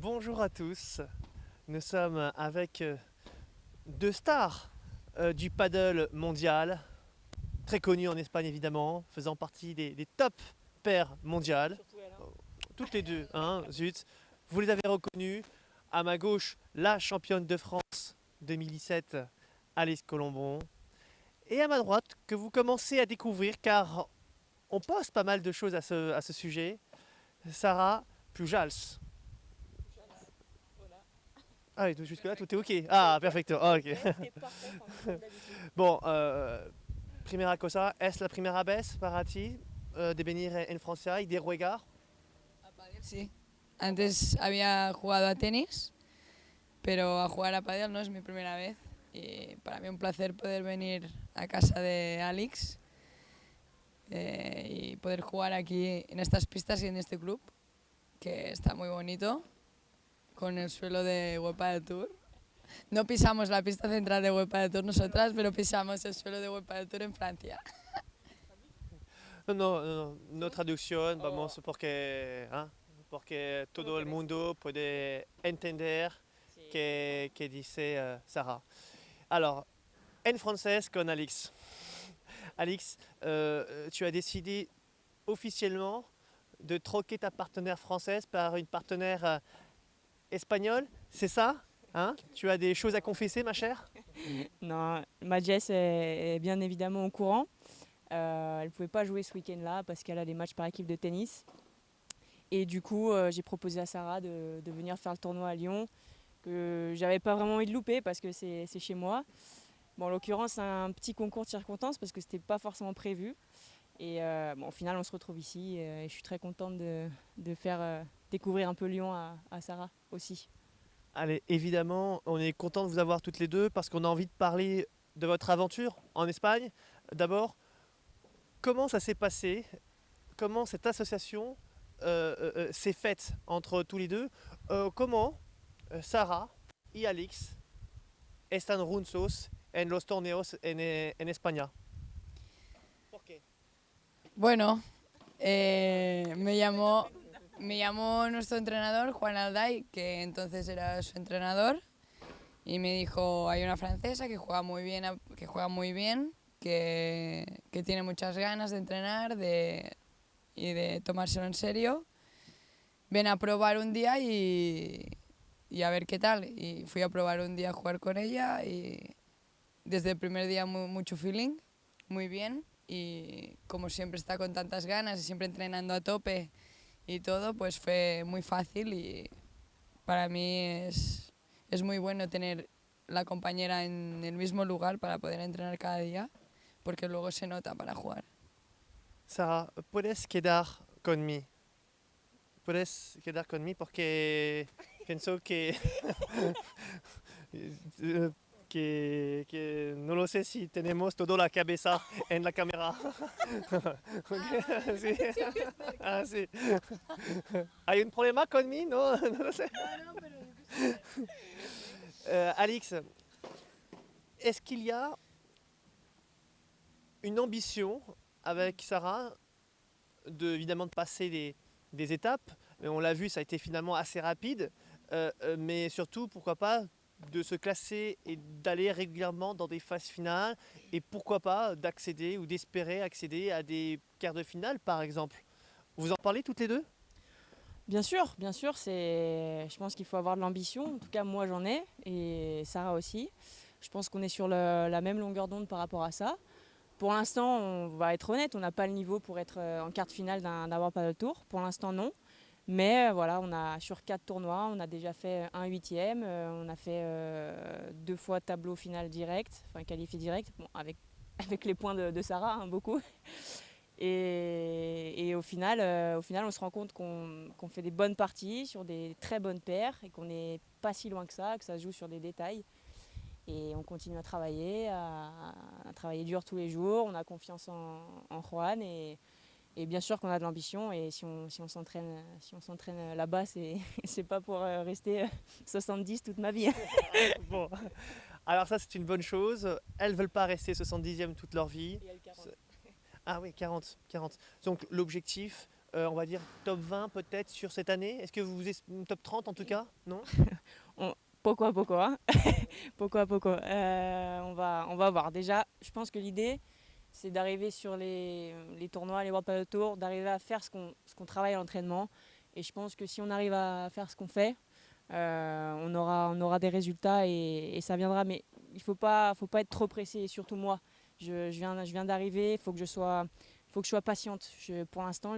Bonjour à tous, nous sommes avec deux stars du paddle mondial, très connues en Espagne évidemment, faisant partie des top paires mondiales, toutes les deux, hein, zut, vous les avez reconnues. À ma gauche, la championne de France 2017, Alice Colombon, et à ma droite, que vous commencez à découvrir car on poste pas mal de choses à ce sujet, Sarah Pujals. Ah oui, jusque-là, tout est ok. Ah, perfecto. Ah, ok. Bon, primera cosa, ¿es la primera vez para ti de venir en Francia y de jugar? A pádel sí. Antes había jugado a tenis, pero a jugar a pádel no es mi primera vez. Y para mí un placer poder venir a casa de Alex y poder jugar aquí en estas pistas y en este club, que está muy bonito, con el suelo de Huepa del Tour. No pisamos la pista central de Huepa del Tour nosotras, pero pisamos el suelo de Huepa del Tour en Francia. No, no, no, no traducción, vamos, porque todo el mundo puede entender que dice Sarah. Alors, en français con Alix. Alix, tu as décidé officiellement de troquer ta partenaire française par une partenaire espagnole, c'est ça, hein? Tu as des choses à confesser, ma chère? Non, ma Jess est bien évidemment au courant. Elle ne pouvait pas jouer ce week-end-là parce qu'elle a des matchs par équipe de tennis. Et du coup, j'ai proposé à Sarah de venir faire le tournoi à Lyon, que j'avais pas vraiment envie de louper parce que c'est chez moi. Bon, en l'occurrence, c'est un petit concours de circonstances parce que c'était pas forcément prévu. Et bon, au final, on se retrouve ici et je suis très contente de faire découvrir un peu Lyon à Sarah aussi. Allez, évidemment, on est content de vous avoir toutes les deux parce qu'on a envie de parler de votre aventure en Espagne. D'abord, comment ça s'est passé? Comment cette association s'est faite entre tous les deux? Comment Sarah y Alex están juntos en los torneos en España? ¿Por qué? Bueno, me llamó nuestro entrenador, Juan Alday, que entonces era su entrenador, y me dijo, hay una francesa que juega muy bien, que tiene muchas ganas de entrenar y de tomárselo en serio. Ven a probar un día y a ver qué tal. Y fui a probar un día a jugar con ella y desde el primer día mucho feeling, muy bien. Y como siempre está con tantas ganas y siempre entrenando a tope y todo, pues fue muy fácil y para mí es muy bueno tener la compañera en el mismo lugar para poder entrenar cada día, porque luego se nota para jugar. Sarah, puedes quedar conmigo. Puedes quedar conmigo porque pienso que no lo sé si tenemos toda la cabeza en la cámara. Ok, sí. Ah, sí. ¿Hay un problema conmigo? No, no lo sé. Alix, est-ce qu'il y a une ambition avec Sarah évidemment de passer des étapes, mais on l'a vu, ça a été finalement assez rapide, mais surtout, pourquoi pas, de se classer et d'aller régulièrement dans des phases finales, et pourquoi pas d'accéder ou d'espérer accéder à des quarts de finale, par exemple. Vous en parlez toutes les deux? Bien sûr, je pense qu'il faut avoir de l'ambition. En tout cas, moi j'en ai et Sarah aussi. Je pense qu'on est sur la même longueur d'onde par rapport à ça. Pour l'instant, on va être honnête, on n'a pas le niveau pour être en quart de finale d'un World Padel Tour. Pour l'instant, non. Mais voilà, on a sur 4 tournois, on a déjà fait un huitième, on a fait 2 fois tableau final direct, enfin qualifié direct, bon, avec les points de Sarah, hein, beaucoup. Et au final, on se rend compte qu'on fait des bonnes parties sur des très bonnes paires et qu'on n'est pas si loin que ça se joue sur des détails. Et on continue à travailler dur tous les jours. On a confiance en Juan et bien sûr qu'on a de l'ambition. Et si on s'entraîne là-bas, c'est pas pour rester 70 toute ma vie. Bon, alors ça c'est une bonne chose. Elles veulent pas rester 70e toute leur vie. Et elle 40. Ah oui, 40. Donc l'objectif, on va dire top 20 peut-être sur cette année. Est-ce que vous êtes top 30 en tout cas? Non? Poco a poco, hein. Poco a poco. On va voir. Déjà, je pense que l'idée, c'est d'arriver sur les tournois, les World Padel Tour, d'arriver à faire ce qu'on travaille à l'entraînement. Et je pense que si on arrive à faire ce qu'on fait, on aura des résultats et ça viendra. Mais il faut pas être trop pressé, et surtout moi. Je viens d'arriver, il faut que je sois patiente. Pour l'instant,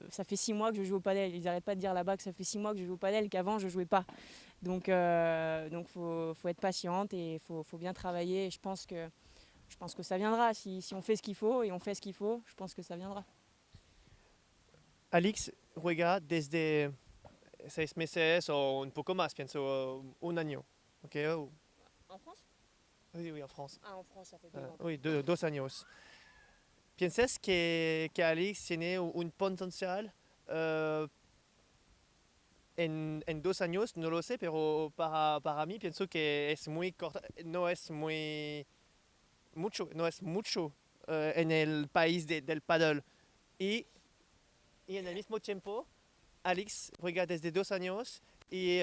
ça fait 6 mois que je joue au padel. Ils n'arrêtent pas de dire là-bas que ça fait 6 mois que je joue au padel, qu'avant je ne jouais pas. Donc faut être patiente et faut bien travailler. Et je pense que ça viendra. Si on fait ce qu'il faut et on fait ce qu'il faut, je pense que ça viendra. Alix juega desde 6 meses o un poco más, pienso un año. ¿Ok? En France? Oui, oui, en France. Ah, en France, ça fait Oui, 2 años. ¿Piensas que Alix tiene un potencial en 2 años? No lo sé, pero para mí pienso que es muy corta, no es mucho en el país del paddle. Y en el mismo tiempo, Alix juega desde 2 años y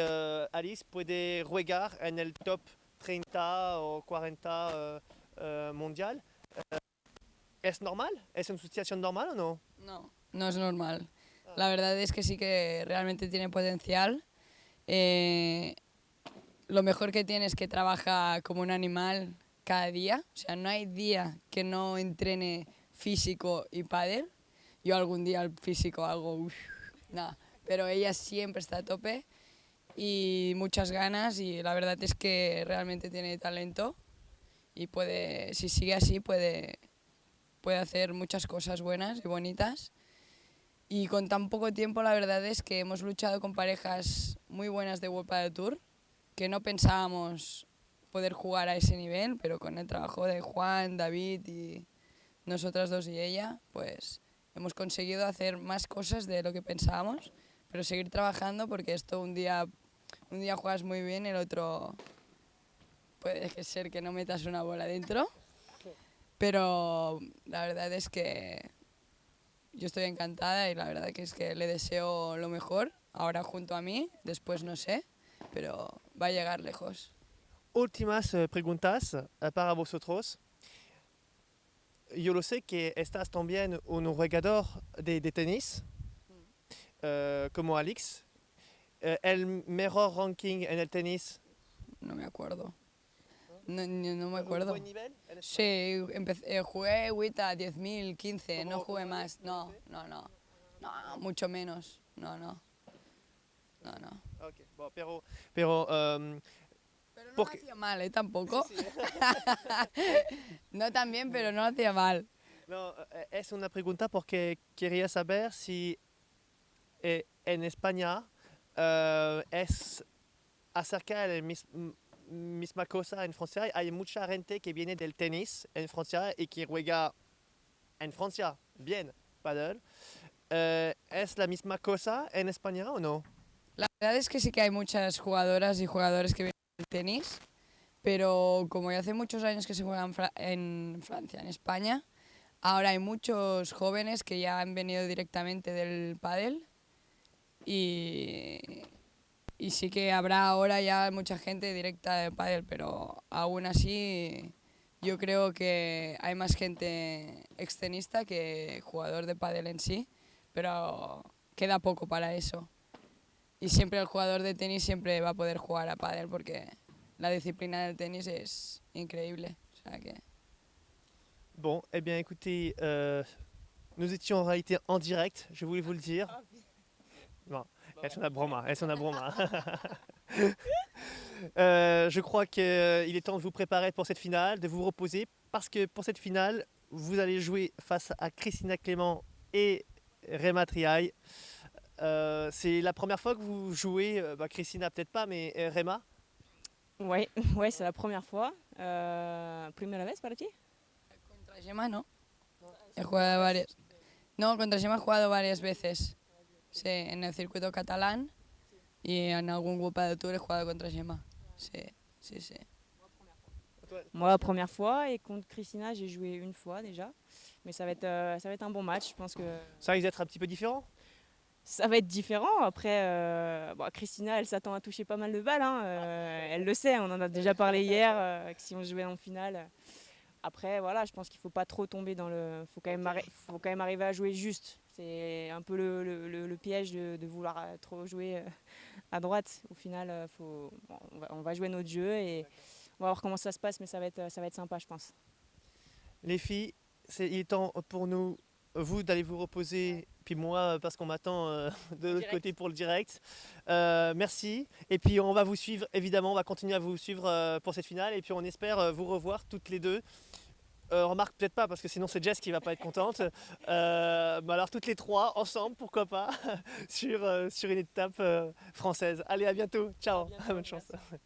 Alix puede jugar en el top 30 o 40 mundial. ¿Es normal? ¿Es una situación normal o no? No, no es normal. La verdad es que sí que realmente tiene potencial. Eh, lo mejor que tiene es que trabaja como un animal cada día. O sea, no hay día que no entrene físico y pádel. Yo algún día el físico hago nada, pero ella siempre está a tope y muchas ganas y la verdad es que realmente tiene talento y puede, si sigue así, puede hacer muchas cosas buenas y bonitas. Y con tan poco tiempo la verdad es que hemos luchado con parejas muy buenas de World Padel Tour, que no pensábamos poder jugar a ese nivel, pero con el trabajo de Juan, David y nosotras dos y ella, pues hemos conseguido hacer más cosas de lo que pensábamos, pero seguir trabajando porque esto un día juegas muy bien, el otro puede ser que no metas una bola dentro, pero la verdad es que yo estoy encantada y la verdad que es que le deseo lo mejor, ahora junto a mí, después no sé, pero va a llegar lejos. Últimas preguntas para vosotros. Yo lo sé que estás también un jugador de tenis, como Alix. El mejor ranking en el tenis. No me acuerdo. No me acuerdo. ¿Un buen nivel? Sí, jugué WTA 10.000, 15, no jugué más. No, mucho menos. No. Okay, bon, pero Pero no lo porque- hacía mal, tampoco. Sí, sí. No tan bien, pero no lo hacía mal. No, es una pregunta porque quería saber si en España es acerca de la misma cosa en Francia. Hay mucha gente que viene del tenis en Francia y que juega en Francia bien padel. ¿Es la misma cosa en España o no? La verdad es que sí que hay muchas jugadoras y jugadores que vienen del tenis, pero como ya hace muchos años que se juega en Francia, en España, ahora hay muchos jóvenes que ya han venido directamente del pádel y sí que habrá ahora ya mucha gente directa del pádel, pero aún así yo creo que hay más gente extenista que jugador de pádel en sí, pero queda poco para eso. Y siempre el jugador de tenis siempre va a poder jugar a pádel porque la disciplina del tenis es increíble. O sea que... Bon, eh bien écoutez, nous étions en réalité en direct, je voulais vous le dire. Bon, es una broma, es una broma. Je crois qu'il est temps de vous préparer pour cette finale, de vous reposer, parce que pour cette finale, vous allez jouer face à Cristina Clément et Rema Triay. C'est la première fois que vous jouez, Cristina peut-être pas, mais Rema? Ouais, c'est la première fois. ¿Primera vez para ti? Contra Gemma no. He jugado varias. No, contra Gemma he jugado varias veces. Sí, en el circuito catalán y en algún World Padel Tour he jugado contra Gemma. Sí. Moi, la première fois, et contre Christina, j'ai joué une fois déjà. Mais ça va être un bon match. Je pense que Ça risque d'être un petit peu différent. ça va être différent. Après, Christina, elle s'attend à toucher pas mal de balles, hein. Elle le sait, on en a déjà parlé hier, que si on jouait en finale. Après, voilà, je pense qu'il ne faut pas trop tomber dans le... faut quand même arriver à jouer juste. C'est un peu le piège de vouloir trop jouer à droite. Au final, on va jouer notre jeu et on va voir comment ça se passe, mais ça va être sympa, je pense. Les filles, il est temps pour nous, vous, d'aller vous reposer, puis moi, parce qu'on m'attend de l'autre côté pour le direct. Merci. Et puis on va vous suivre, évidemment, on va continuer à vous suivre pour cette finale. Et puis on espère vous revoir toutes les deux. Remarque peut-être pas, parce que sinon c'est Jess qui va pas être contente. Mais alors toutes les trois, ensemble, pourquoi pas, sur une étape française. Allez, à bientôt. Ciao. À bientôt, Bonne chance. merci.